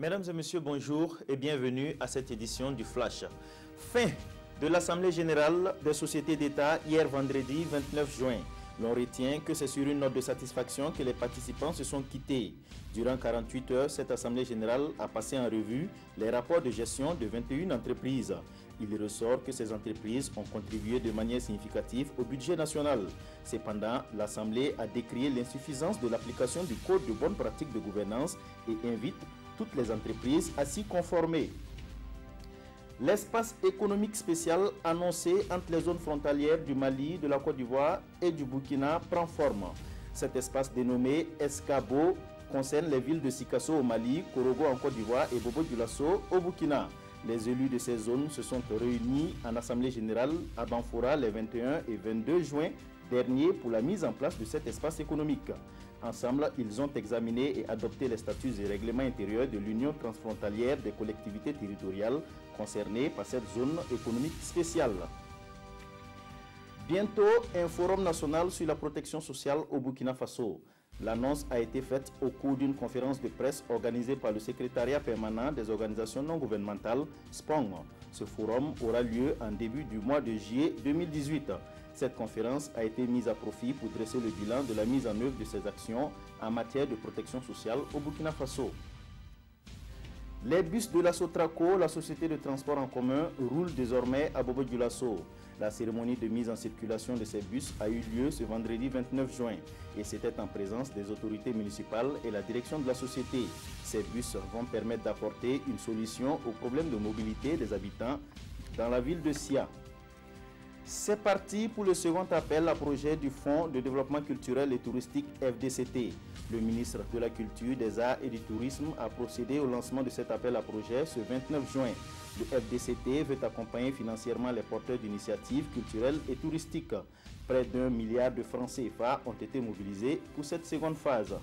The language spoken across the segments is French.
Mesdames et messieurs, bonjour et bienvenue à cette édition du Flash. Fin de l'Assemblée générale des sociétés d'État hier vendredi 29 juin. L'on retient que c'est sur une note de satisfaction que les participants se sont quittés. Durant 48 heures, cette Assemblée générale a passé en revue les rapports de gestion de 21 entreprises. Il ressort que ces entreprises ont contribué de manière significative au budget national. Cependant, l'Assemblée a décrié l'insuffisance de l'application du Code de bonnes pratiques de gouvernance et invite toutes les entreprises à s'y conformer. L'espace économique spécial annoncé entre les zones frontalières du Mali, de la Côte d'Ivoire et du Burkina prend forme. Cet espace dénommé Escabo concerne les villes de Sikasso au Mali, Korogo en Côte d'Ivoire et Bobo-Dioulasso au Burkina. Les élus de ces zones se sont réunis en Assemblée générale à Banfora les 21 et 22 juin dernier pour la mise en place de cet espace économique. Ensemble, ils ont examiné et adopté les statuts et règlements intérieurs de l'Union transfrontalière des collectivités territoriales concernées par cette zone économique spéciale. Bientôt, un forum national sur la protection sociale au Burkina Faso. L'annonce a été faite au cours d'une conférence de presse organisée par le secrétariat permanent des organisations non gouvernementales, SPONG. Ce forum aura lieu en début du mois de juillet 2018. Cette conférence a été mise à profit pour dresser le bilan de la mise en œuvre de ces actions en matière de protection sociale au Burkina Faso. Les bus de la Sotraco, la société de transport en commun, roulent désormais à Bobo-Dioulasso. La cérémonie de mise en circulation de ces bus a eu lieu ce vendredi 29 juin et c'était en présence des autorités municipales et la direction de la société. Ces bus vont permettre d'apporter une solution aux problèmes de mobilité des habitants dans la ville de Sia. C'est parti pour le second appel à projet du Fonds de développement culturel et touristique FDCT. Le ministre de la Culture, des Arts et du Tourisme a procédé au lancement de cet appel à projet ce 29 juin. Le FDCT veut accompagner financièrement les porteurs d'initiatives culturelles et touristiques. Près d'1 milliard de francs CFA ont été mobilisés pour cette seconde phase.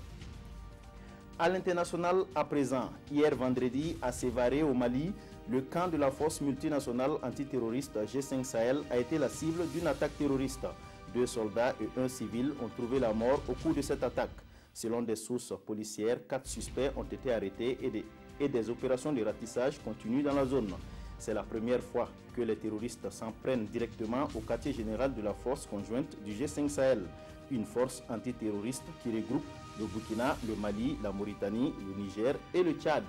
À l'international à présent, hier vendredi à Sévaré au Mali, le camp de la force multinationale antiterroriste G5 Sahel a été la cible d'une attaque terroriste. 2 soldats et 1 civil ont trouvé la mort au cours de cette attaque. Selon des sources policières, 4 suspects ont été arrêtés et des opérations de ratissage continuent dans la zone. C'est la première fois que les terroristes s'en prennent directement au quartier général de la force conjointe du G5 Sahel, une force antiterroriste qui regroupe le Burkina, le Mali, la Mauritanie, le Niger et le Tchad.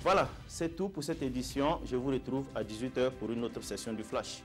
Voilà, c'est tout pour cette édition. Je vous retrouve à 18 h pour une autre session du Flash.